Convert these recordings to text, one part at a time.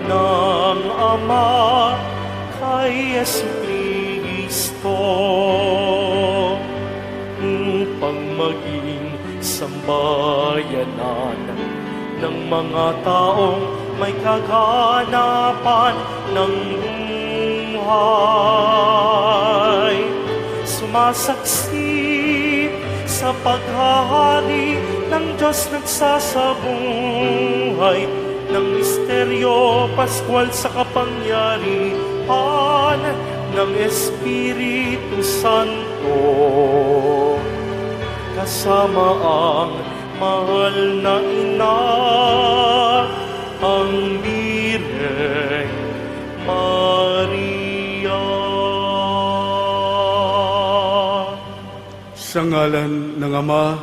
ng Ama kay Jesucristo, upang maging sambayanan ng mga taong may kaganapan ng buhay. Sumasaksi sa paghahari ng Diyos nagsasabuhay, ng misteryo Pascual sa kapangyarihan ng Espiritu Santo, kasama ang mahal na ina, ang Birheng Maria. Sa ngalan ng Ama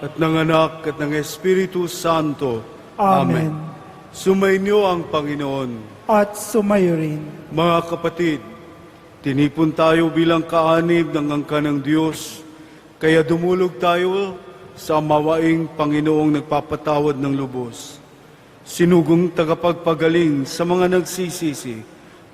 at ng Anak at ng Espiritu Santo. Amen. Sumainyo ang Panginoon. At sumayo rin. Mga kapatid, tinipon tayo bilang kaanib ng angka ng Diyos, kaya dumulog tayo sa mawaing Panginoong nagpapatawad ng lubos. Sinugong tagapagpagaling sa mga nagsisisi,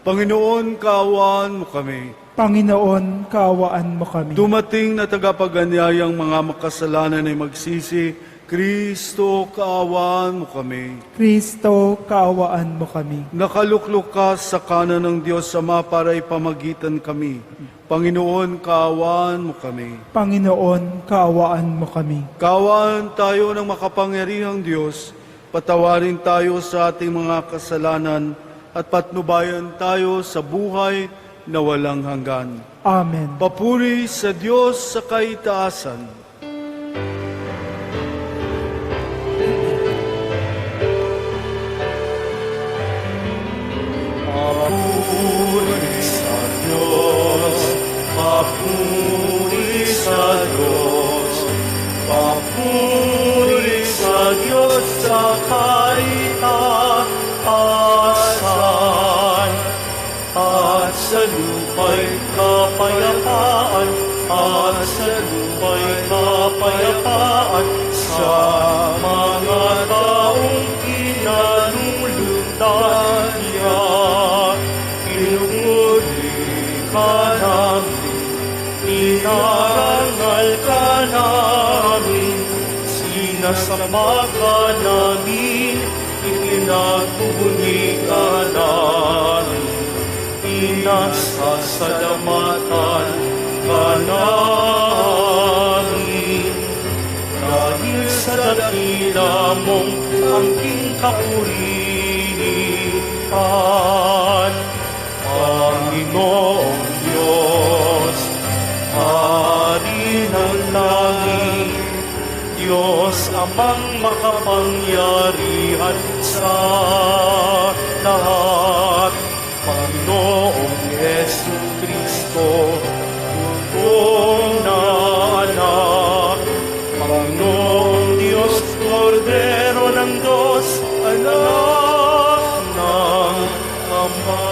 Panginoon, kaawaan mo kami. Panginoon, kaawaan mo kami. Dumating na tagapaganyayang mga makasalanan ay magsisi, Kristo, kaawaan mo kami. Kristo, kaawaan mo kami. Nakaluklok ka sa kanan ng Diyos Ama para ipamagitan kami. Panginoon, kaawaan mo kami. Panginoon, kaawaan mo kami. Kaawaan tayo ng makapangyarihang Diyos, patawarin tayo sa ating mga kasalanan at patnubayan tayo sa buhay na walang hanggan. Amen. Papuri sa Diyos sa kaitaasan. Papuri sa Diyos, papuri sa Diyos, papuri sa Diyos sa kaitaasan, at sa lupa'y kapayapaan, at sa lupa'y kapayapaan, sa mga taong kinalulugdan niya. Pinupuri ka namin, inarangal ka namin, sinasamba ka namin, ipinagpupuni ka namin, pinasasalamatan ka namin. Dahil sa dakila mong angking kapurihan, Panginoong Diyos, Hari ng langit, Diyos amang makapangyarihan sa lahat, Panginoong Jesucristo, Tugong na anak, Panginoong Diyos, Kordero ng Diyos, anak ng Ama.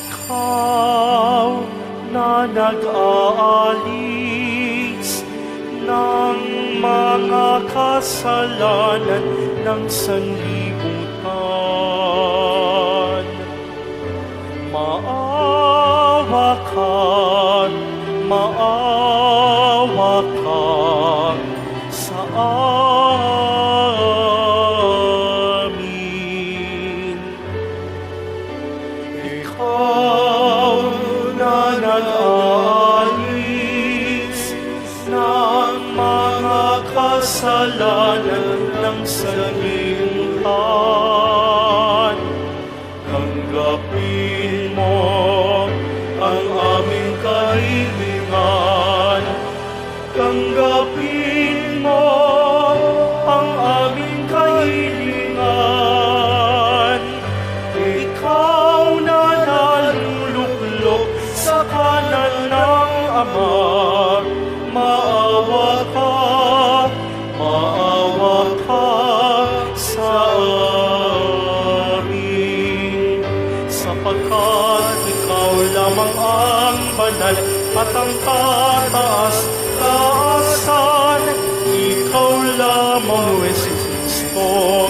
Ikaw na nag-aalis ng mga kasalanan ng sanlibutan, maawa ka sa amin. Ikaw na nag-aalis ng mga kasalanan ng sanlibutan, tanggapin mo ang aming kahilingan. Tanggapin mo ang aming kahilingan. Ikaw na naluluklok sa kanan ng Ama, maawa ka sa amin, sapagkat ikaw lamang ang banal at ang kataas-taasan. Ikaw lamang, O Jesus, ko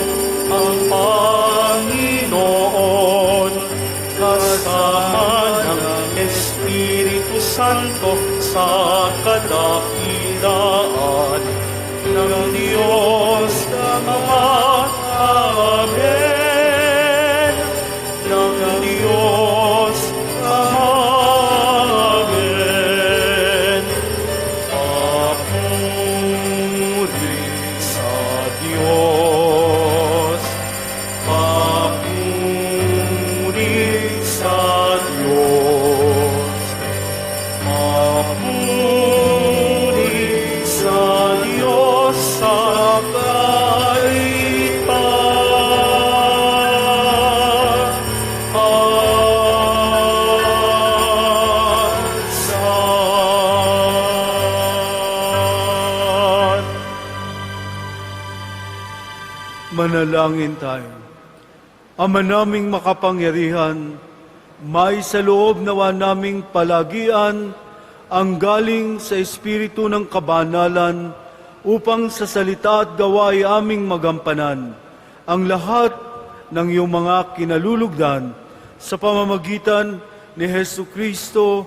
ang Panginoon, kasama ng Espiritu Santo sa kadakilaan ng Diyos Ama. Amen. Ng Diyos Ama. Amen. Papuri sa Diyos. Papuri sa Diyos. Papuri sa Diyos sa Manalangin tayo. Ama naming makapangyarihan, may sa loob nawa naming palagian ang galing sa Espiritu ng kabanalan upang sa salita at gawa ay aming magampanan ang lahat ng iyong mga kinalulugdan sa pamamagitan ni Hesu Kristo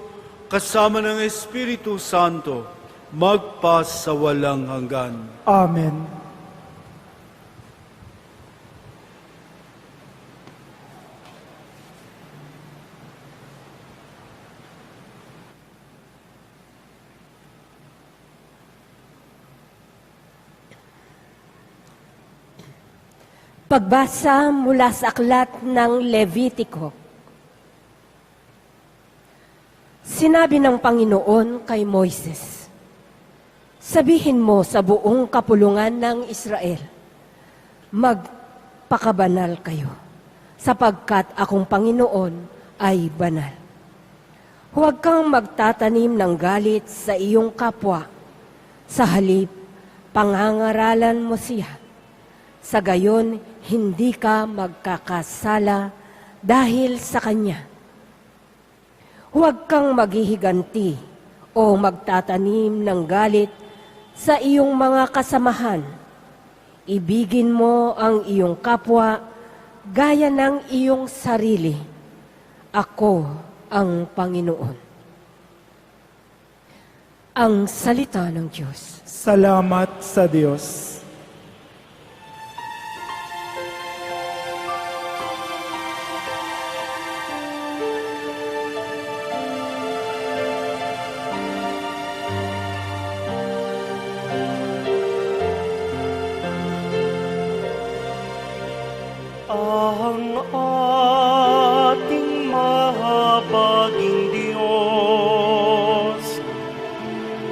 kasama ng Espiritu Santo magpas sa walang hanggan. Amen. Pagbasa mula sa aklat ng Levitiko. Sinabi ng Panginoon kay Moises, sabihin mo sa buong kapulungan ng Israel, magpakabanal kayo, sapagkat akong Panginoon ay banal. Huwag kang magtatanim ng galit sa iyong kapwa, sa halip, pangangaralan mo siya. Sa gayon, hindi ka magkakasala dahil sa Kanya. Huwag kang maghihiganti o magtatanim ng galit sa iyong mga kasamahan. Ibigin mo ang iyong kapwa gaya ng iyong sarili. Ako ang Panginoon. Ang salita ng Diyos. Salamat sa Diyos. Ang ating mahabaging Diyos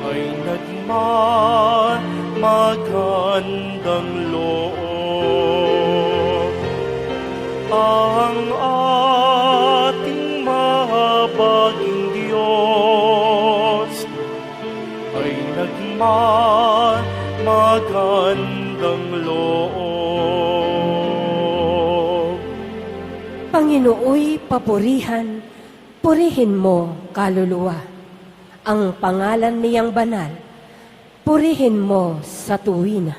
ay nagmamagandang loob. Ang ating mahabaging Diyos ay nagmamagandang loob. Panginooy papurihan, purihin mo, kaluluwa. Ang pangalan niyang banal, purihin mo sa tuwina.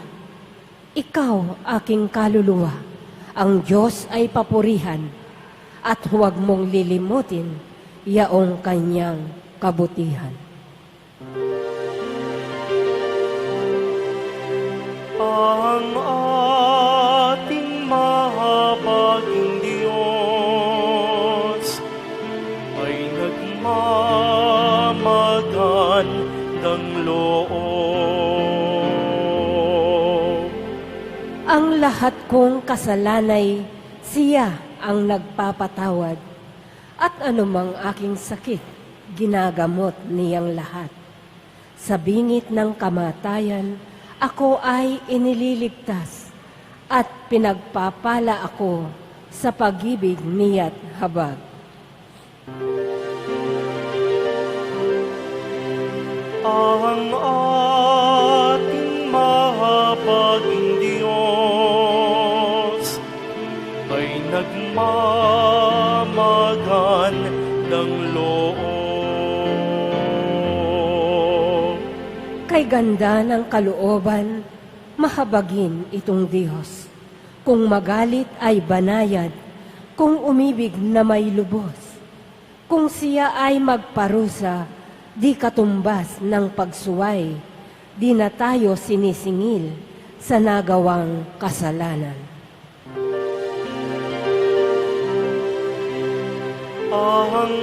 Ikaw, aking kaluluwa, ang Diyos ay papurihan, at huwag mong lilimutin yaong kanyang kabutihan. Ang ating mahabaging Diyos ay nagmamagandang loob. Ang lahat kong kasalanay, siya ang nagpapatawad, at anumang aking sakit, ginagamot niyang lahat. Sa bingit ng kamatayan, ako ay inililigtas at pinagpapala ako sa pag-ibig niya't habag. Ang ating mahabaging Diyos ay nagmamagandang loob. Kay ganda ng kalooban, mahabagin itong Diyos. Kung magalit ay banayad, kung umibig na may lubos. Kung siya ay magparusa, di katumbas ng pagsuway, di na tayo sinisingil sa nagawang kasalanan. Ang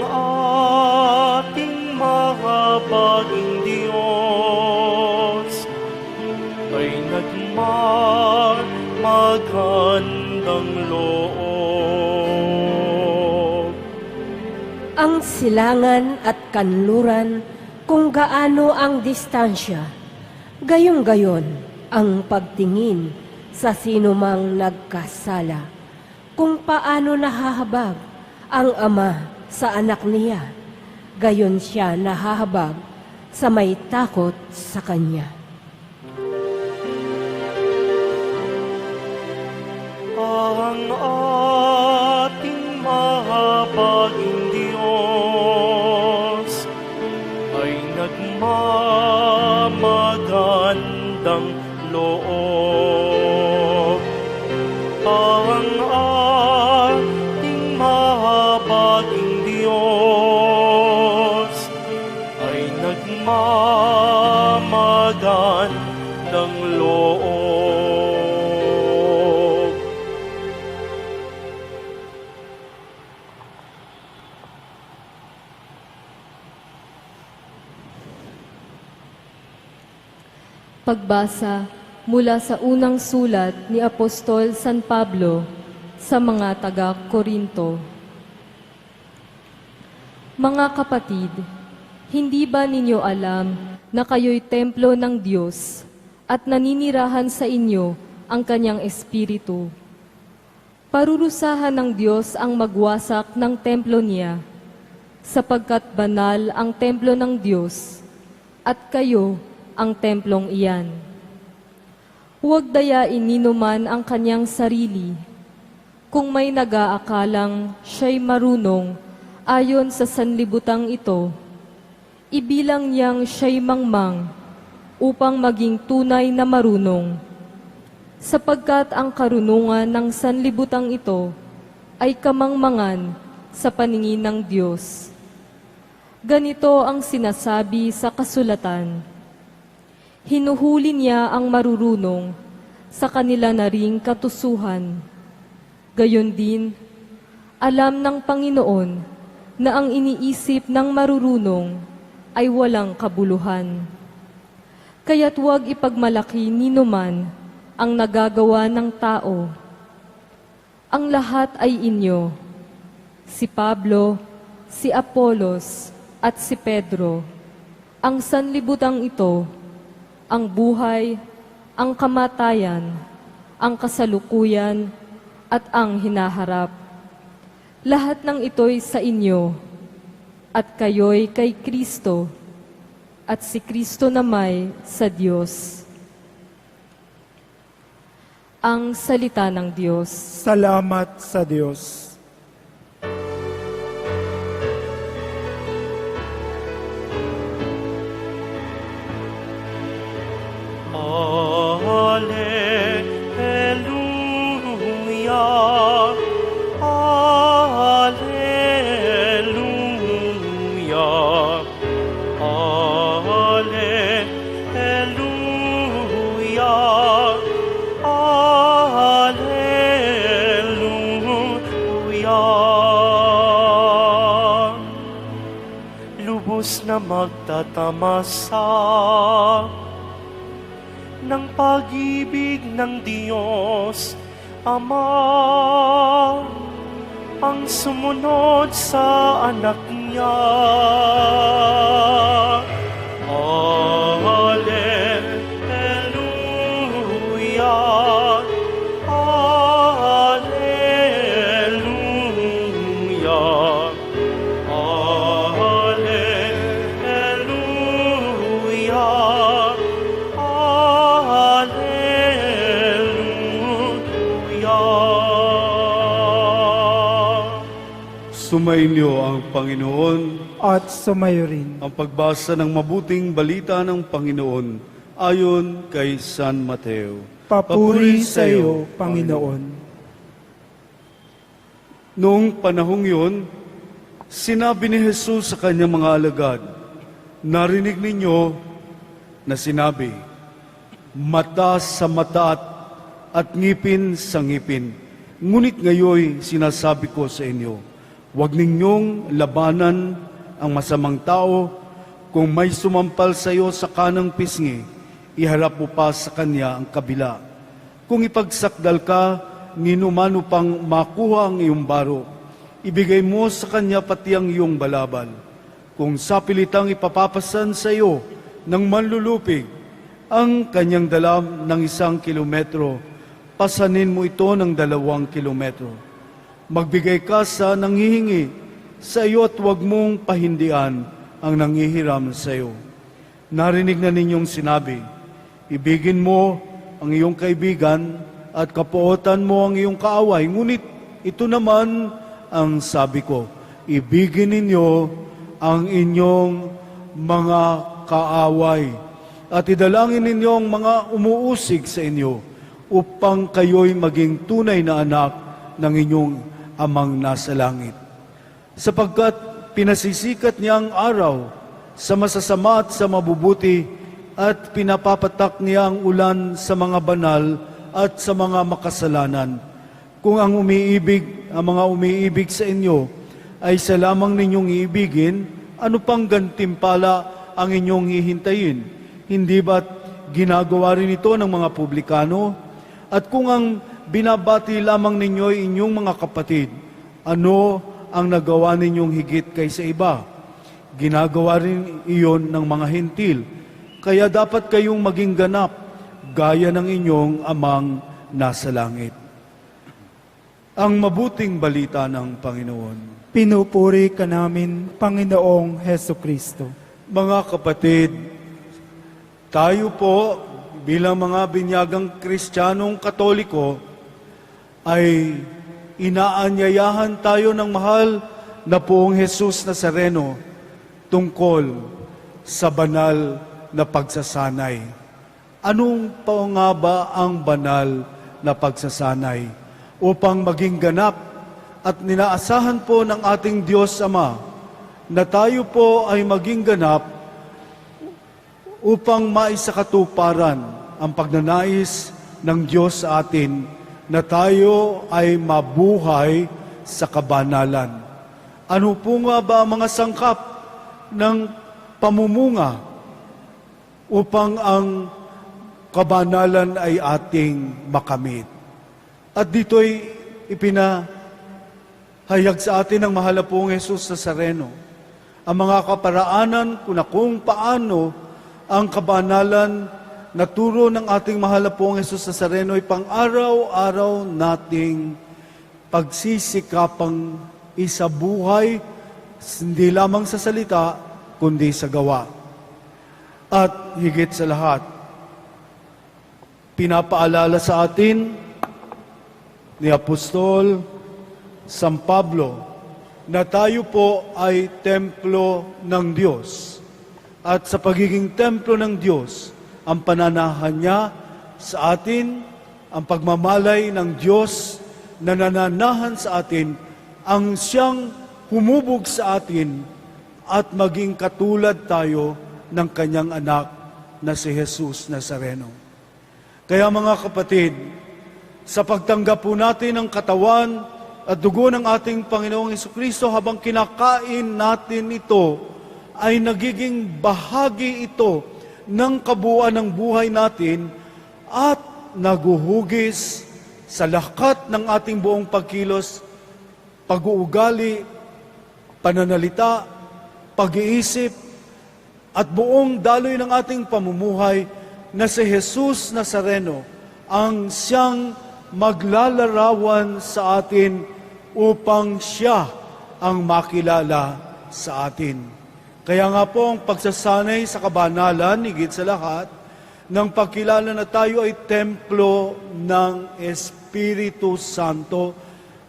ating mahabaging Diyos ay nagmamagandang loob. Ang silangan at kanluran kung gaano ang distansya, gayong-gayon ang pagtingin sa sinumang nagkasala, kung paano nahahabag ang ama sa anak niya, gayon siya nahahabag sa may takot sa kanya. Ang ating mahabaging Diyos ay nagmamagandang loob. Ang ating mahabaging Diyos ay nagmamagandang loob. Pagbasa mula sa unang sulat ni Apostol San Pablo sa mga taga-Korinto. Mga kapatid, hindi ba ninyo alam na kayo'y templo ng Diyos at naninirahan sa inyo ang Kanyang Espiritu? Parurusahan ng Diyos ang magwasak ng templo niya, sapagkat banal ang templo ng Diyos at kayo ang templong iyan. Huwag dayain ninuman ang kanyang sarili. Kung may nag-aakalang siya'y marunong ayon sa sanlibutang ito, ibilang niyang siya'y mangmang upang maging tunay na marunong. Sapagkat ang karunungan ng sanlibutang ito ay kamangmangan sa paningin ng Diyos. Ganito ang sinasabi sa kasulatan: hinuhuli niya ang marurunong sa kanila na ring katusuhan. Gayon din, alam ng Panginoon na ang iniisip ng marurunong ay walang kabuluhan. Kaya't huwag ipagmalaki ninuman ang nagagawa ng tao. Ang lahat ay inyo, si Pablo, si Apolos, at si Pedro. Ang sanlibutang ito, ang buhay, ang kamatayan, ang kasalukuyan, at ang hinaharap. Lahat ng ito'y sa inyo, at kayo'y kay Kristo, at si Kristo namay sa Diyos. Ang salita ng Diyos. Salamat sa Diyos. Alleluia, Alleluia, Alleluia, Alleluia. Lubos na magtatamasa ng pag-ibig ng Diyos Ama, ang sumunod sa anak niya. Alleluia, Alleluia, Sumainyo ang Panginoon. At sumayo rin. Ang pagbasa ng mabuting balita ng Panginoon ayon kay San Mateo. Papuri sa iyo, Panginoon. Noong panahong yun, sinabi ni Jesus sa kanyang mga alagad, narinig ninyo na sinabi, mata sa mata at ngipin sa ngipin. Ngunit ngayon sinasabi ko sa inyo, huwag ninyong labanan ang masamang tao. Kung may sumampal sa iyo sa kanang pisngi, iharap mo pa sa kanya ang kabila. Kung ipagsakdal ka, ninumano pang makuha ang iyong baro, ibigay mo sa kanya pati ang iyong balabal. Kung sapilitang ipapapasan sa iyo ng manlulupig ang kanyang dalam ng 1 kilometro, pasanin mo ito ng 2 kilometro. Magbigay ka sa nanghihingi sa iyo at huwag mong pahindian ang nanghihiram sa iyo. Narinig na ninyong sinabi, ibigin mo ang iyong kaibigan at kapuotan mo ang iyong kaaway. Ngunit ito naman ang sabi ko, ibigin ninyo ang inyong mga kaaway at idalangin ninyo ang mga umuusig sa inyo upang kayo'y maging tunay na anak ng inyong amang nasa langit. Sapagkat pinasisikat niya ang araw sa masasama at sa mabubuti at pinapapatak niya ang ulan sa mga banal at sa mga makasalanan. Kung ang mga umiibig sa inyo ay sa lamang ninyong iibigin, ano pang gantimpala ang inyong hihintayin? Hindi ba't ginagawa rin ito ng mga publikano? At kung ang binabati lamang ninyo ay inyong mga kapatid, ano ang nagawa ninyong higit kaysa iba? Ginagawa rin iyon ng mga hentil. Kaya dapat kayong maging ganap, gaya ng inyong amang nasa langit. Ang mabuting balita ng Panginoon. Pinupuri ka namin, Panginoong Heso Kristo. Mga kapatid, tayo po bilang mga binyagang Kristiyanong Katoliko ay inaanyayahan tayo ng mahal na Poong Jesus Nazareno tungkol sa banal na pagsasanay. Anong pa nga ba ang banal na pagsasanay? Upang maging ganap at ninaasahan po ng ating Diyos Ama na tayo po ay maging ganap upang maisakatuparan ang pagnanais ng Diyos sa atin na tayo ay mabuhay sa kabanalan. Ano po nga ba ang mga sangkap ng pamumunga upang ang kabanalan ay ating makamit? At dito'y ipinahayag sa atin ng mahal na Poong Jesus Nazareno ang mga kaparaanan kung paano ang kabanalan na turo ng ating mahal na Poong Jesus Nazareno ay pang-araw-araw nating pagsisikapang isabuhay, hindi lamang sa salita, kundi sa gawa. At higit sa lahat, pinapaalala sa atin ni Apostol San Pablo na tayo po ay templo ng Diyos. At sa pagiging templo ng Diyos, ang pananahan niya sa atin, ang pagmamalay ng Diyos na nananahan sa atin, ang siyang humubog sa atin at maging katulad tayo ng kanyang anak na si Jesus Nazareno. Kaya mga kapatid, sa pagtanggap po natin ng katawan at dugo ng ating Panginoong Jesucristo, habang kinakain natin ito, ay nagiging bahagi ito ng kabuuan ng buhay natin at naguhugis sa lakat ng ating buong pagkilos, pag-uugali, pananalita, pag-iisip, at buong daloy ng ating pamumuhay na si Jesus Nazareno ang siyang maglalarawan sa atin upang siya ang makilala sa atin. Kaya nga po ang pagsasanay sa kabanalan, higit sa lahat, ng pagkilala na tayo ay templo ng Espiritu Santo,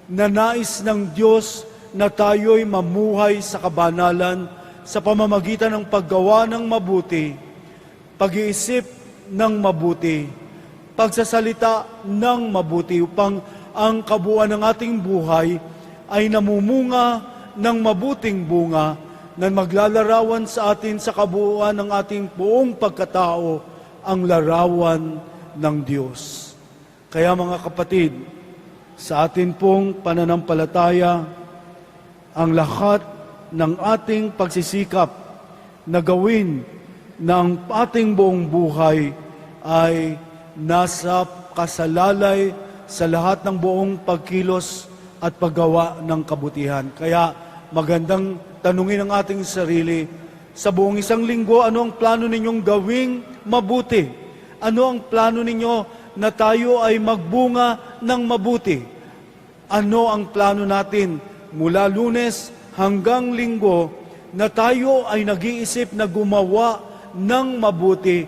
na nais ng Diyos na tayo'y mamuhay sa kabanalan sa pamamagitan ng paggawa ng mabuti, pag-iisip ng mabuti, pagsasalita ng mabuti upang ang kabuuan ng ating buhay ay namumunga ng mabuting bunga na maglalarawan sa atin sa kabuuan ng ating buong pagkatao, ang larawan ng Diyos. Kaya mga kapatid, sa atin pong pananampalataya, ang lahat ng ating pagsisikap na gawin ng ating buong buhay ay nasa kasalalay sa lahat ng buong pagkilos at paggawa ng kabutihan. Kaya magandang tanungin ang ating sarili, sa buong isang linggo, ano ang plano ninyong gawing mabuti? Ano ang plano ninyo na tayo ay magbunga ng mabuti? Ano ang plano natin mula Lunes hanggang Linggo na tayo ay nag-iisip na gumawa ng mabuti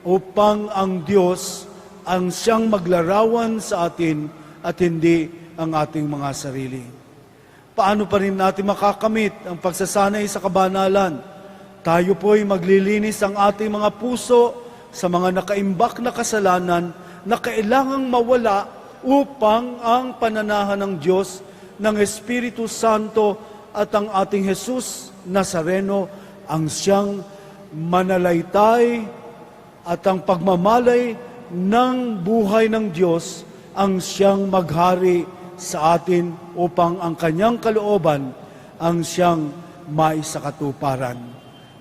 upang ang Diyos ang siyang maglarawan sa atin at hindi ang ating mga sarili? Paano pa rin natin makakamit ang pagsasanay sa kabanalan? Tayo po'y maglilinis ang ating mga puso sa mga nakaimbak na kasalanan na kailangang mawala upang ang pananahan ng Diyos, ng Espiritu Santo at ang ating Jesus Nazareno ang siyang manalaytay at ang pagmamalay ng buhay ng Diyos ang siyang maghari sa atin upang ang kanyang kalooban ang siyang maisakatuparan.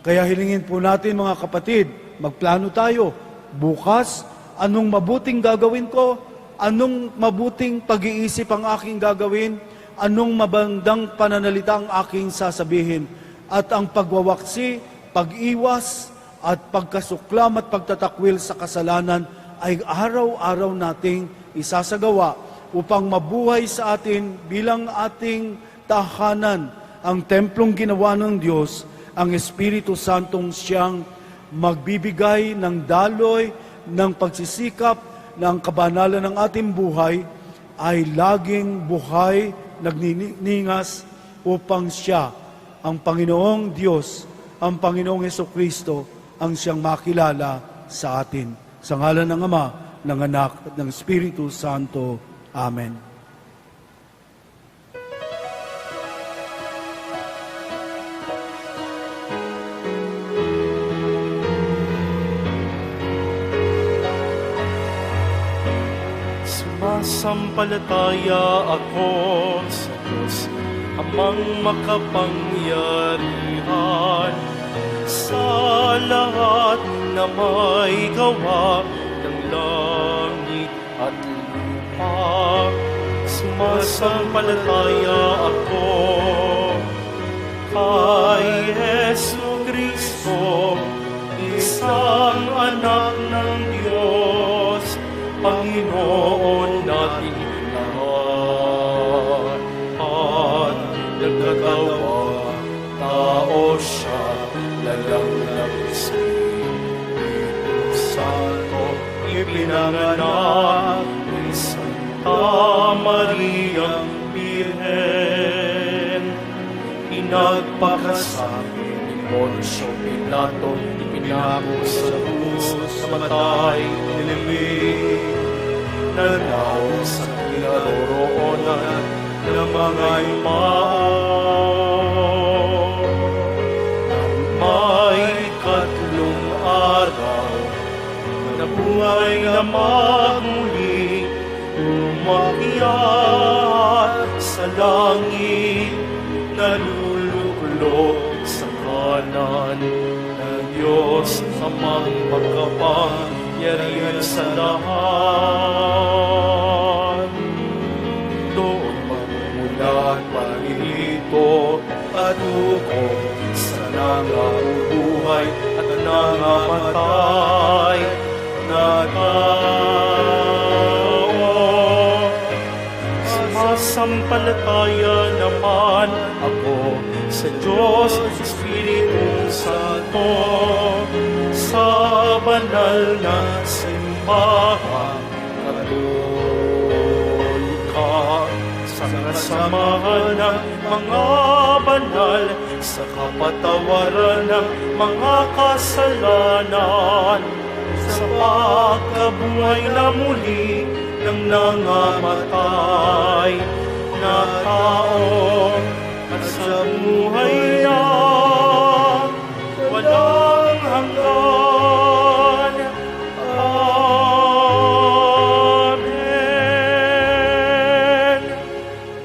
Kaya hilingin po natin mga kapatid, magplano tayo. Bukas, anong mabuting gagawin ko? Anong mabuting pag-iisip ang aking gagawin? Anong mabandang pananalita ang aking sasabihin? At ang pagwawaksi, pag-iwas, at pagkasuklam at pagtatakwil sa kasalanan ay araw-araw nating isasagawa upang mabuhay sa atin bilang ating tahanan, ang templong ginawa ng Diyos, ang Espiritu Santong siyang magbibigay ng daloy, ng pagsisikap, ng kabanalan ng ating buhay, ay laging buhay, nagniningas upang siya, ang Panginoong Diyos, ang Panginoong Hesukristo, ang siyang makilala sa atin. Sa ngalan ng Ama, ng Anak, at ng Espiritu Santo. Amen. Sumasampalataya ako sa Diyos, Amang makapangyarihan, sa lahat na may gawa ng langit at lupa. Sumasampalataya ako kay Jesucristo, isang anak ng Diyos, Panginoon natin lahat. At nagkagawa tao siya, lalang ng Espiritu Santo, ipinanganak ni Santa Mariang Birhen. Pinagpakasabi ni Poncio Pilato, ipinako sa krus, namatay, nilibing, nanaw sa kinaroroonan ng mga imao. Nang may ikatlong araw, nabuhay na magmuli, umakyat sa langit, naluluklok sa kanan ng Diyos, Amang makapangyarihan sa lahat. Doon magmula at panilito at hukom sa nangabubuhay at nangamatay na tao. Sumasampalataya naman ako sa Diyos, Espiritu Santo, sa banal na simbahan katolika, sa samahan ng mga banal, sa kapatawaran ng mga kasalanan, sa sa pagkabuhay na muli ng nangamatay na tao at sa buhay na walang hanggan. Amen.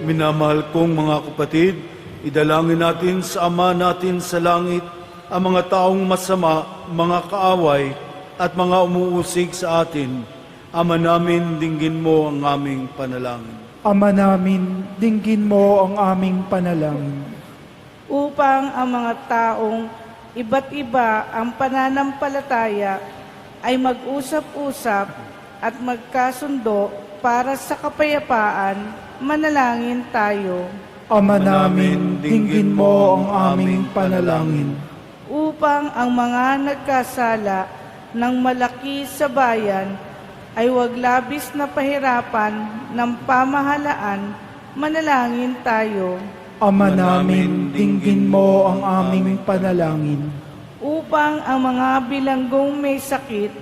Minamahal kong mga kapatid, idalangin natin sa Ama natin sa langit ang mga taong masama, mga kaaway, at mga umuusig sa atin. Ama namin, dinggin mo ang aming panalangin. Ama namin, dinggin mo ang aming panalangin. Upang ang mga taong iba't iba ang pananampalataya ay mag-usap-usap at magkasundo para sa kapayapaan, manalangin tayo. Ama namin, dinggin mo ang aming panalangin. Upang ang mga nagkasala ng malaki sa bayan ay wag labis na pahirapan ng pamahalaan, manalangin tayo. Ama namin, dinggin mo ang aming panalangin. Upang ang mga bilanggong may sakit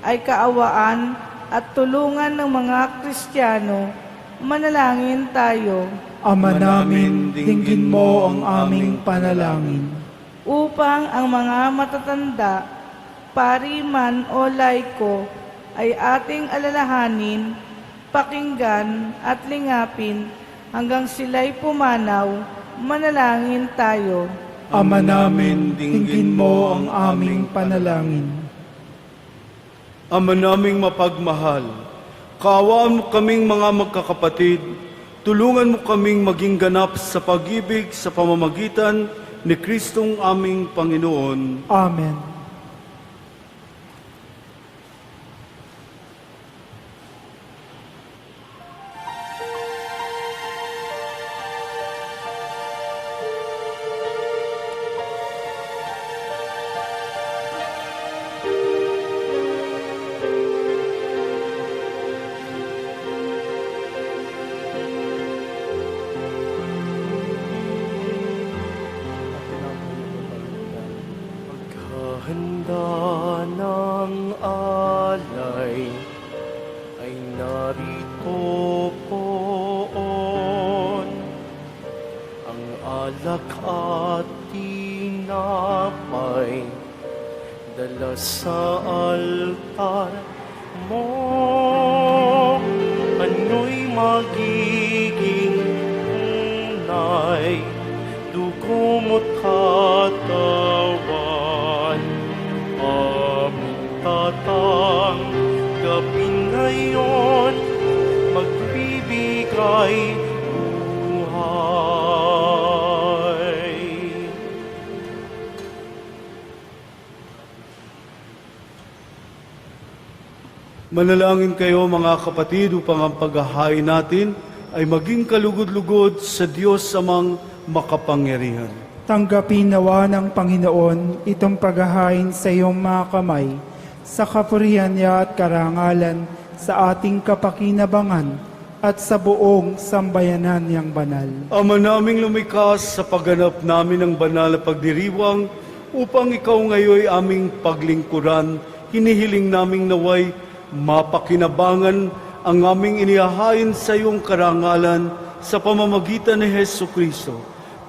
ay kaawaan at tulungan ng mga Kristiyano, manalangin tayo. Ama namin, dinggin mo ang aming panalangin. Upang ang mga matatanda, pariman o laiko ay ating alalahanin, pakinggan at lingapin hanggang sila'y pumanaw, manalangin tayo. Ama namin, dinggin mo ang aming panalangin. Ama naming mapagmahal, kaawaan mo kaming mga magkakapatid, tulungan mo kaming maging ganap sa pag-ibig sa pamamagitan ni Kristong aming Panginoon. Amen. Handa ng alay ay narito poon, ang alak at tinapay dala sa altar mo. Ano'y magiging tunay, dugo mo't katawan, aming tatanggapin ngayon, magbibigay buhay. Manalangin kayo mga kapatid upang ang paghahain natin ay maging kalugod-lugod sa Diyos amang makapangyarihan. Tanggapin nawa ng Panginoon itong paghahain sa iyong mga kamay, sa kapurihan niya at karangalan sa ating kapakinabangan at sa buong sambayanan niyang banal. Ama naming lumikas sa pagganap namin ng banal na pagdiriwang upang ikaw ngayoy aming paglingkuran, hinihiling naming naway mapakinabangan ang aming inihahain sa iyong karangalan sa pamamagitan ni Hesu Kristo,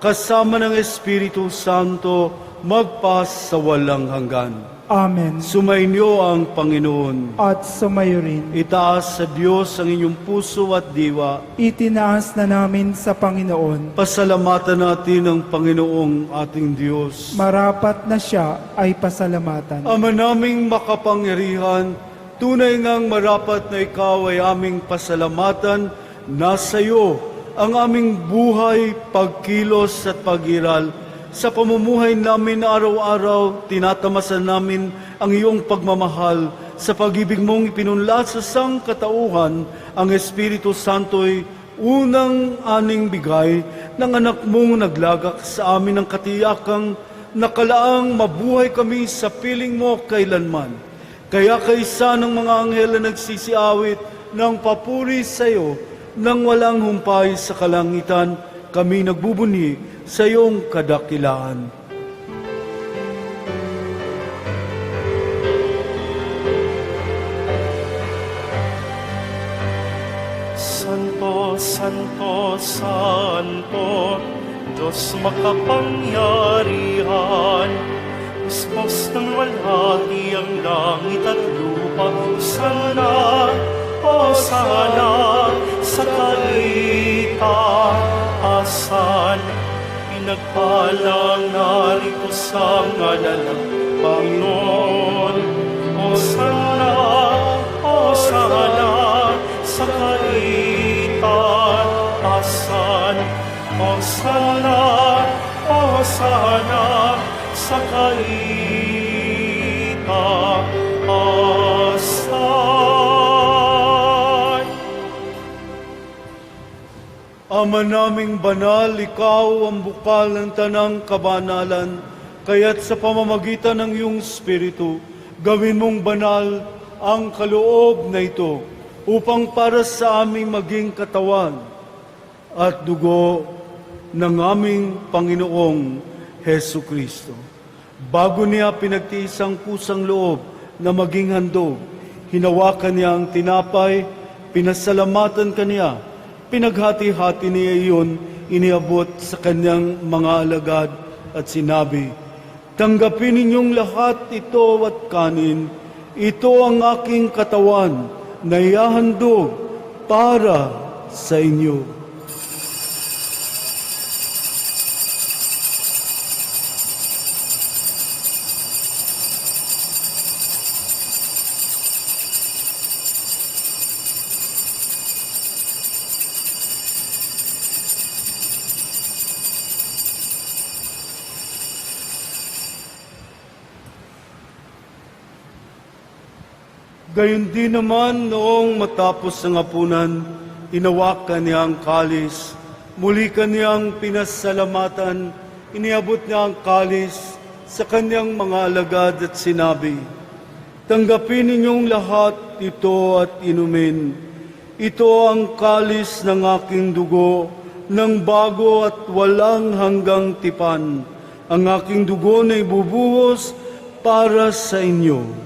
kasama ng Espiritu Santo, magpas sa walang hanggan. Amen. Sumainyo ang Panginoon. At sumayo rin. Itaas sa Diyos ang inyong puso at diwa. Itinaas na namin sa Panginoon. Pasalamatan natin ang Panginoong ating Diyos. Marapat na siya ay pasalamatan. Ama naming makapangyarihan, tunay ngang marapat na ikaw ay aming pasalamatan. Nasa iyo ang aming buhay, pagkilos at pag-iral. Sa pamumuhay namin araw-araw, tinatamasan namin ang iyong pagmamahal. Sa pag-ibig mong ipinunla sa sangkatauhan, ang Espiritu Santo'y unang aning bigay ng anak mong naglagak sa amin ng katiyakang nakalaang mabuhay kami sa piling mo kailanman. Kaya kaisa ng mga anghel na nagsisiawit ng papuri sa iyo, nang walang humpay sa kalangitan, kami nagbubuni sa iyong kadakilaan. O Santo, Santo, Diyos makapangyarihan, Diyos ng walhati ang langit at lupa. O sana, sa kaitaasan, pinagpalang narito sa ngalan ng Panginoon. O sana, sa kaitaasan, O sana, sa kaitaasan. Ama naming banal, ikaw ang bukal ng tanang kabanalan, kaya't sa pamamagitan ng iyong Espiritu, gawin mong banal ang kaloob na ito, upang para sa aming maging katawan at dugo ng aming Panginoong Hesu Kristo. Bago niya pinagtiis ang kusang loob na maging handog, hinawakan niya ang tinapay, pinasalamatan kaniya, pinaghati-hati niya iyon, iniabot sa kanyang mga alagad at sinabi, "Tanggapin ninyong lahat ito at kanin, ito ang aking katawan na ihahandog para sa inyo." Gayon din naman noong matapos ang hapunan, inawakan niya ang kalis, muli kaniyang pinasalamatan, iniabot niya ang kalis sa kanyang mga alagad at sinabi, "Tanggapin ninyong lahat ito at inumin. Ito ang kalis ng aking dugo, ng bago at walang hanggang tipan. Ang aking dugo na ibubuhos para sa inyo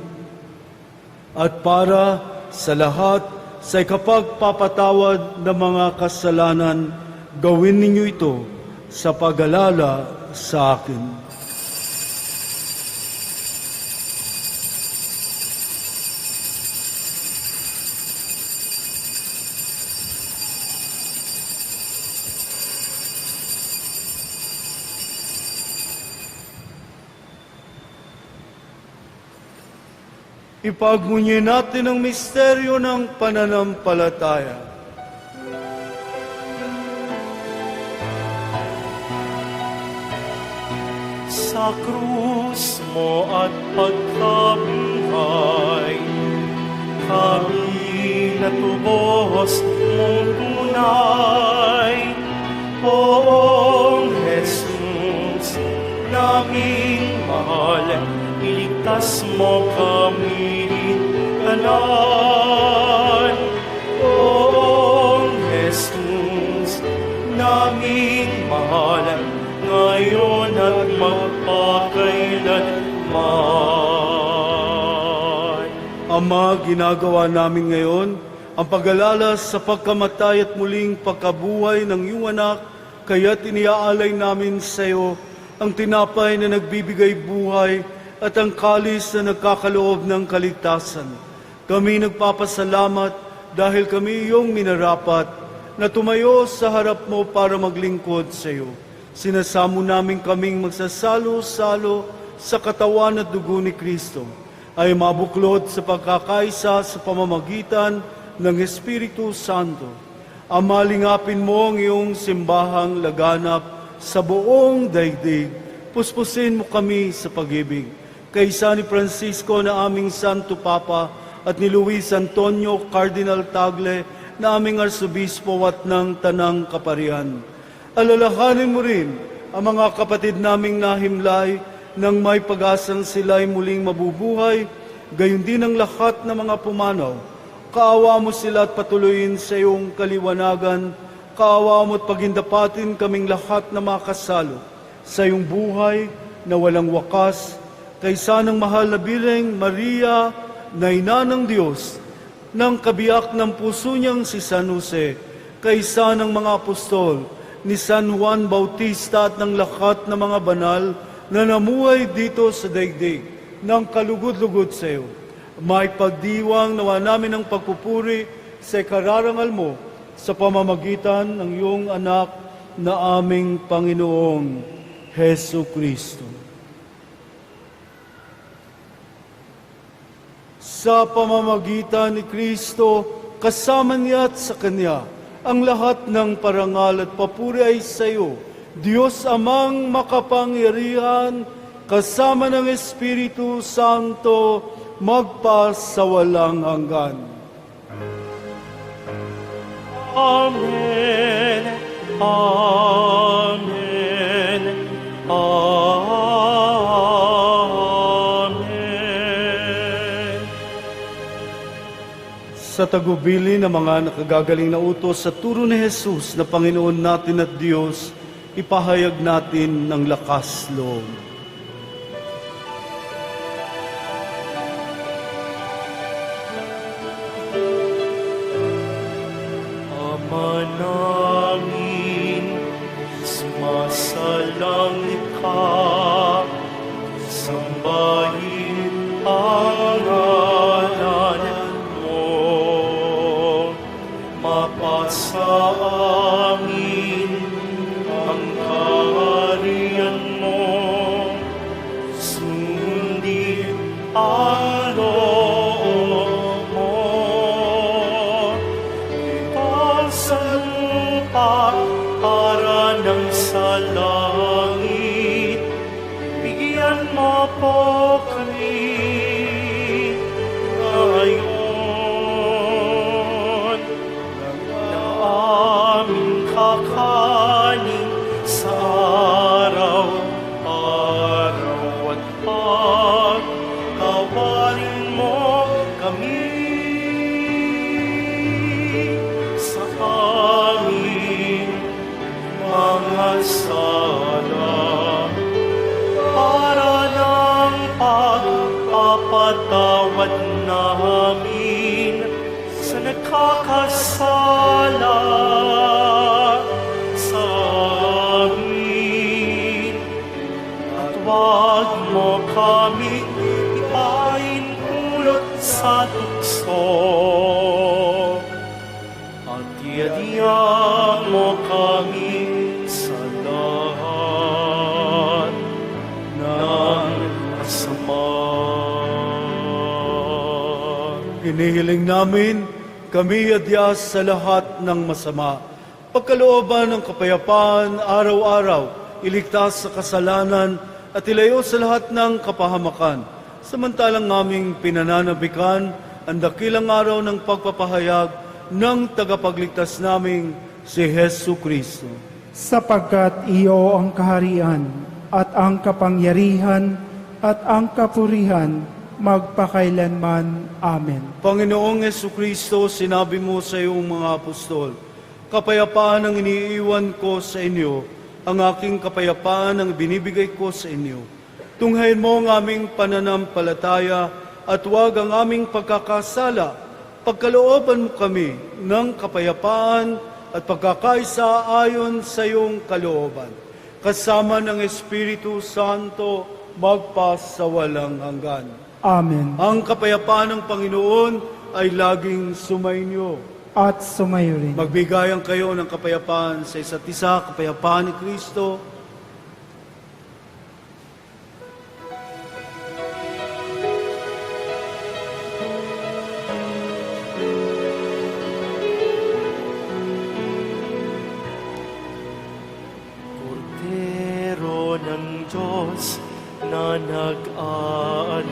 at para sa lahat sa ikapagpapatawad ng mga kasalanan. Gawin ninyo ito sa pag-alala sa akin." Ipagmunyi natin ang misteryo ng pananampalataya. Sa krus mo at pagkabuhay, kami natubos mong tunay. Poong Jesus, naming mahal, iligtas mo kami kanan. Poong Jesus, naming mahal, ngayon at magpakailanman. Ama, ginagawa namin ngayon ang pag-alala sa pagkamatay at muling pagkabuhay ng iyong anak, kaya't iniaalay namin sa iyo ang tinapay na nagbibigay buhay at ang kalis na nagkakaloob ng kaligtasan. Kami nagpapasalamat dahil kami iyong minarapat na tumayo sa harap mo para maglingkod sa iyo. Sinasamo namin kaming magsasalo-salo sa katawan at dugo ni Kristo, ay mabuklod sa pagkakaisa sa pamamagitan ng Espiritu Santo. Ama, lingapin mo ang iyong simbahang laganap sa buong daigdig. Puspusin mo kami sa pag-ibig. Kaysa ni Francisco na aming Santo Papa at ni Luis Antonio Cardinal Tagle na aming Arsobispo at ng Tanang Kaparian. Alalahanin mo rin ang mga kapatid naming nahimlay nang may pag-asang sila'y muling mabubuhay, gayon din ang lahat ng mga pumanaw. Kaawa mo sila at patuloyin sa iyong kaliwanagan. Kaawa mo at pagindapatin kaming lahat na makasalo sa iyong buhay na walang wakas, kaysa ng mahal na Birheng Maria na ina ng Diyos, ng kabiyak ng puso niyang si San Jose, kaisa ng mga apostol, ni San Juan Bautista at ng lahat ng mga banal na namuhay dito sa daigdig ng kalugod-lugod sa iyo. May pagdiwang nawa namin ng pagpupuri sa kararangal mo sa pamamagitan ng iyong anak na aming Panginoong Hesu Kristo. Sa pamamagitan ni Kristo, kasama niya at sa Kanya, ang lahat ng parangal at papuri ay sa iyo, Diyos Amang makapangyarihan, kasama ng Espiritu Santo, magpasawalang hanggan. Amen. Amen. Amen. Sa tagubili ng mga nakagagaling na utos sa turo ni Jesus na Panginoon natin at Diyos, ipahayag natin ng lakas loob. Ama namin, sumasalangit ka, sambahin ang ngalan mo, mapasa amin ang kaharian mo, sundin ang loob mo. Itasan pa para ng sa langit, bigyan mo po kami ngayon ng aming kakanin sa araw-araw at pagtawarin mo kami sa aming mga sala para ng pagpapatawad namin sa nagkakasala sa amin. At wag mo kami ipaintulot sa tukso, at iadiyang mo kami sa lahat ng masama. Hinihiling namin, kami adyas sa lahat ng masama. Pagkalooban ng kapayapaan, araw-araw, iligtas sa kasalanan at ilayo sa lahat ng kapahamakan. Samantalang aming pinananabikan ang dakilang araw ng pagpapahayag ng tagapagligtas naming si Hesu Kristo. Sapagkat iyo ang kaharian at ang kapangyarihan at ang kapurihan magpakailanman. Amen. Panginoong Hesu Kristo, sinabi mo sa iyong mga apostol, kapayapaan ang iniiwan ko sa inyo, ang aking kapayapaan ang binibigay ko sa inyo. Tunghayin mo ang aming pananampalataya at huwag ang aming pagkakasala. Pagkalooban mo kami ng kapayapaan at pagkakaisa ayon sa iyong kalooban. Kasama ng Espiritu Santo, magpasawalang hanggan. Amen. Ang kapayapaan ng Panginoon ay laging sumainyo. At sumayo rin. Magbigayan kayo ng kapayapaan sa isa't isa, kapayapaan ni Kristo. Kordero ng Diyos na nag-aalis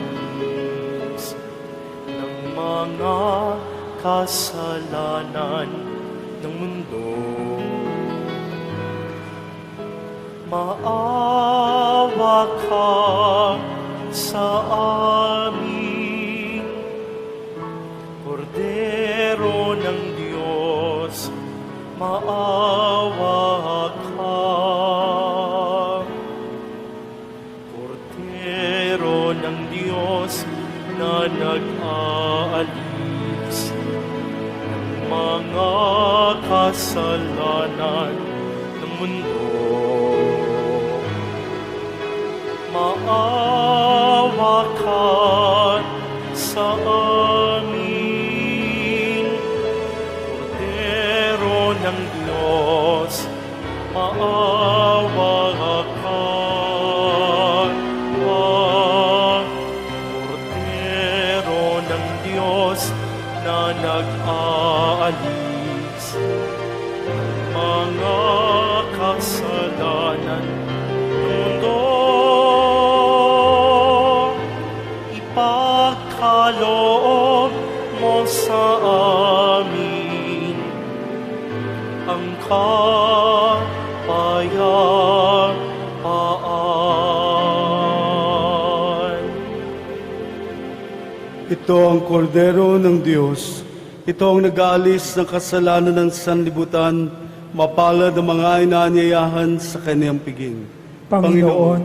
ng mga kasalanan ng mundo. Maawa ka sa amin, Kordero ng Diyos, maawa ka. Kordero ng Diyos na nag-aalis mga kasalanan kasalanan ng mundo. Maawa ka sa amin, Kordero ng Diyos, maawa ka. Kordero ng Diyos na nag-aalis ng mga kasalanan ng mundo. Ipagkaloob mo sa amin ang kapayapaan. Ito ang kordero ng Diyos. Ito ang nag-aalis ng kasalanan ng sanlibutan. Mapalad ang mga inaanyayahan sa kanyang piging. Panginoon,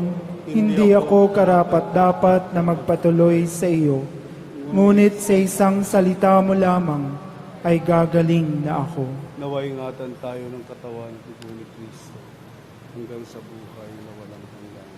hindi ako karapat-dapat na magpatuloy sa iyo, ngunit sa isang salita mo lamang ay gagaling na ako. Naway ingatan tayo ng katawan at dugo ni Kristo hanggang sa buhay na walang hanggan.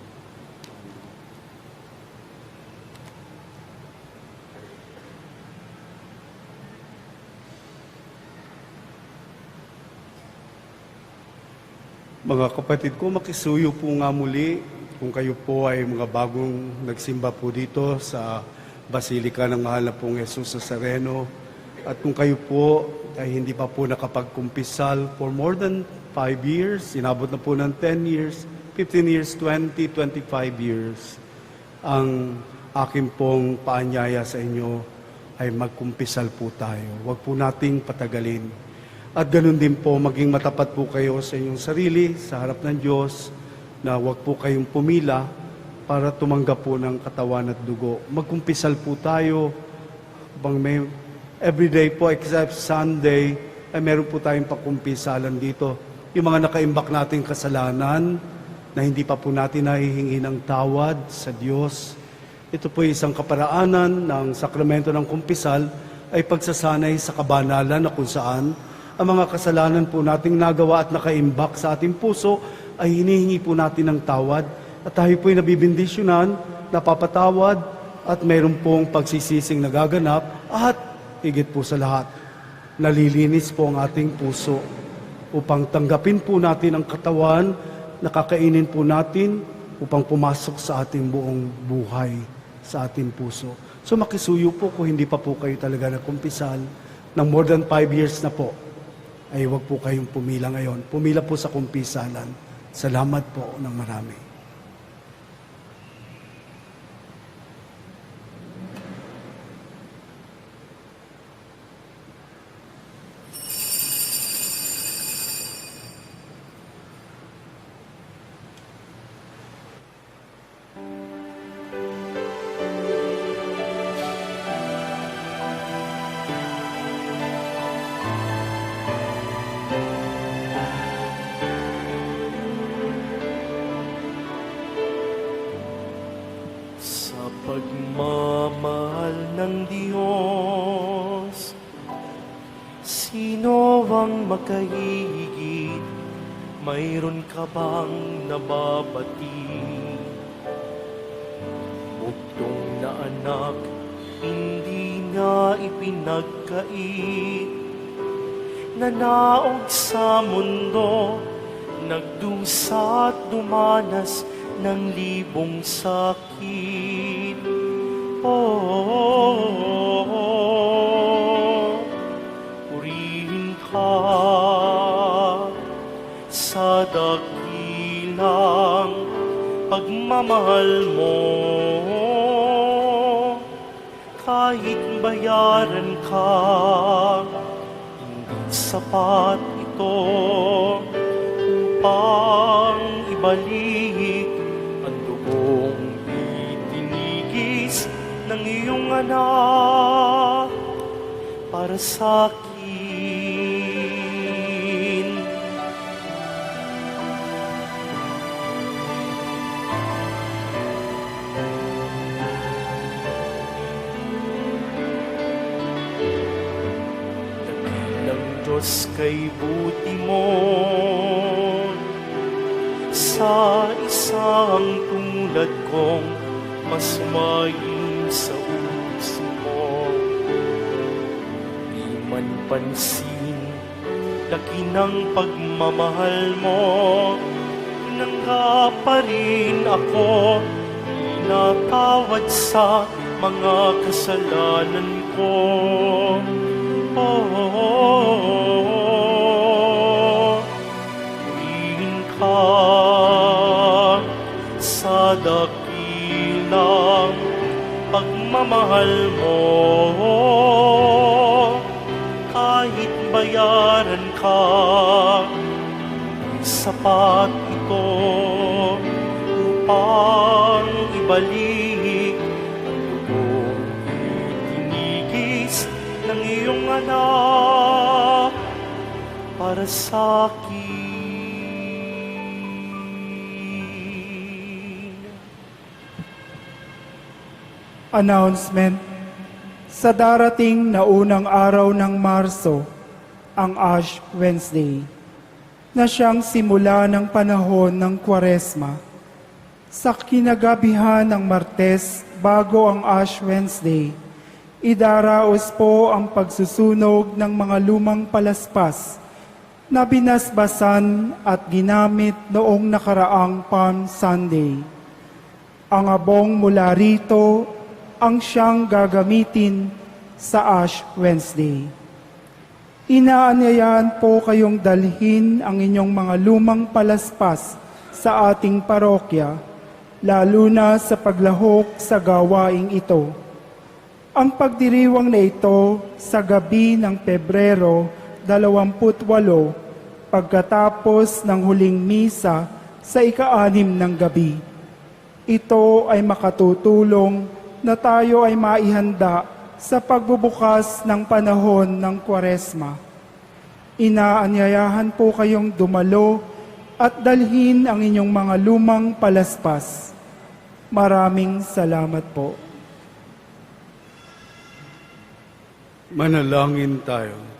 Mga kapatid ko, makisuyo po nga muli kung kayo po ay mga bagong nagsimba po dito sa Basilika ng Mahal na pong Jesus Nazareno. At kung kayo po ay hindi pa po nakapagkumpisal for more than 5 years, inabot na po ng 10 years, 15 years, 20, 25 years, ang aking pong paanyaya sa inyo ay magkumpisal po tayo. Huwag po nating patagalin. At ganun din po, maging matapat po kayo sa inyong sarili, sa harap ng Diyos, na huwag po kayong pumila para tumanggap po ng katawan at dugo. Magkumpisal po tayo. Everyday po, except Sunday, ay meron po tayong pakumpisalan dito. Yung mga nakaimbak nating kasalanan, na hindi pa po natin nahihingi ng tawad sa Diyos. Ito po isang kaparaanan ng sakramento ng kumpisal, ay pagsasanay sa kabanalan na kung saan ang mga kasalanan po nating nagawa at nakaimbak sa ating puso ay hinihingi po natin ng tawad at tayo po'y nabibindisyonan, napapatawad at mayroon pong pagsisising nagaganap at higit po sa lahat, nalilinis po ang ating puso upang tanggapin po natin ang katawan na kakainin po natin upang pumasok sa ating buong buhay, sa ating puso. So makisuyo po kung hindi pa po kayo talaga nagkumpisal ng more than 5 years na po, ay huwag po kayong pumila ngayon. Pumila po sa kumpisalan. Salamat po ng marami. Pagmamahal ng Diyos, sino ang makahihigit? Mayroon ka bang nababati? Bugtong na anak, hindi niya ipinagkait. Nanaog sa mundo, nagdusa at dumanas ng libong sakit. Purihin ka sa dakilang pagmamahal mo. Kahit bayaran ka, hindi sapat ito upang ibalik ang dugong bitinigis ng iyong anak para sa akin. Dakilang Diyos kay buti mo. Sa isang tulad kong mas maing sa uso mo. Di man pansin, laki ng pagmamahal mo. Tinanggap pa rin ako, inatawad sa mga kasalanan ko. Purihin ka sa dakilang pagmamahal mo. Kahit bayaran ka, sapat ito upang ibalik ang dugong itinigis ng iyong anak para sa akin. Announcement. Sa darating na unang araw ng Marso, ang Ash Wednesday, na siyang simula ng panahon ng Kwaresma. Sa kinagabihan ng Martes bago ang Ash Wednesday, idaraos po ang pagsusunog ng mga lumang palaspas na binasbasan at ginamit noong nakaraang Palm Sunday. Ang abong mula rito ang siyang gagamitin sa Ash Wednesday. Inaanyayahan po kayong dalhin ang inyong mga lumang palaspas sa ating parokya, lalo na sa paglahok sa gawaing ito. Ang pagdiriwang na ito sa gabi ng Pebrero 28, pagkatapos ng huling misa sa ika-6 ng gabi. Ito ay makatutulong na tayo ay maihanda sa pagbubukas ng panahon ng Kwaresma. Inaanyayahan po kayong dumalo at dalhin ang inyong mga lumang palaspas. Maraming salamat po. Manalangin tayo.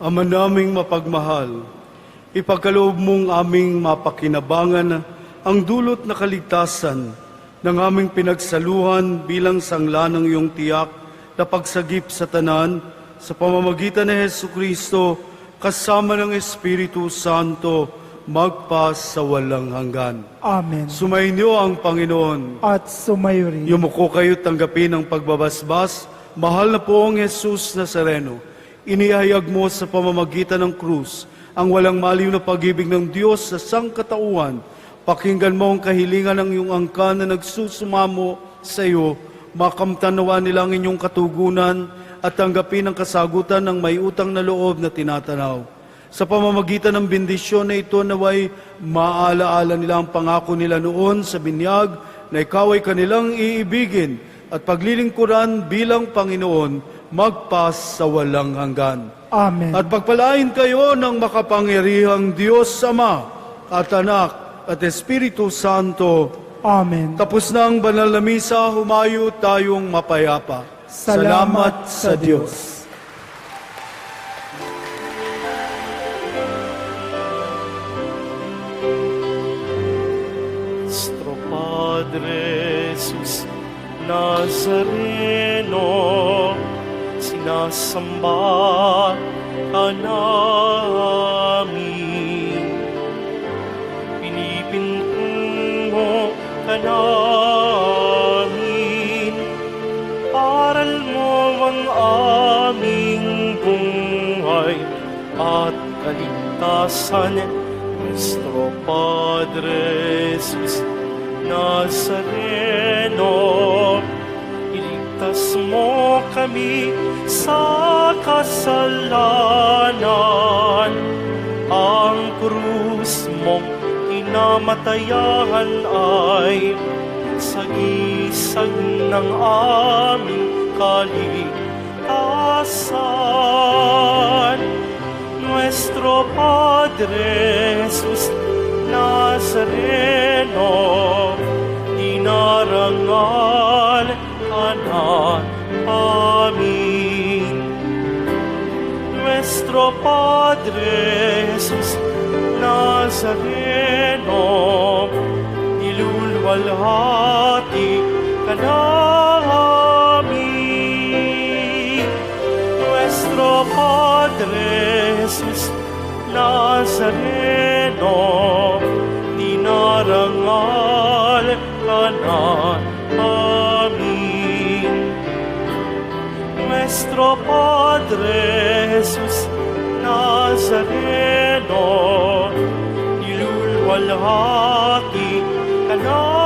Ama naming mapagmahal, ipagkaloob mong aming mapakinabangan ang dulot na kaligtasan ng aming pinagsaluhan bilang sangla ng iyong tiyak na pagsagip sa tanan sa pamamagitan ni Jesucristo kasama ng Espiritu Santo magpas sa walang hanggan. Amen. Sumainyo ang Panginoon. At sumayo rin. Yumuko kayo tanggapin ang pagbabasbas, mahal na poong Jesus Nazareno. Inihayag mo sa pamamagitan ng krus ang walang maliw na pag-ibig ng Diyos sa sangkatauhan. Pakinggan mo ang kahilingan ng iyong angkan na nagsusumamo sa iyo. Makamtan nawa nila ang inyong katugunan at tanggapin ang kasagutan ng may utang na loob na tinatanaw. Sa pamamagitan ng bendisyon na ito naway maalaala nila ang pangako nila noon sa binyag na ikaw ay kanilang iibigin at paglilingkuran bilang Panginoon magpas sa walang hanggan. Amen. At pagpalain kayo ng makapangyarihang Diyos Ama at Anak at Espiritu Santo. Amen. Tapos na ang banal na misa, humayo tayong mapayapa. Salamat sa Diyos. Nuestro Padre Jesus Nazareno, sinasamba ka namin. Pinipintungo ka namin. Aral mo ang aming buhay at kaligtasan. Nuestro Padre Jesus Nazareno, iligtas mo kami sa kasalanan. Ang krus mong inamatayan ay sagisag ng aming kaligtasan. Nuestro Padre Jesus Nazareno, Nuestro Padre Jesus Nazareno, nilulwalhati ka namin. Nuestro Padre Jesus Nazareno, dinarangal ka namin. Nuestro Padre Jesus Nazareno, nilulwalhati ka namin.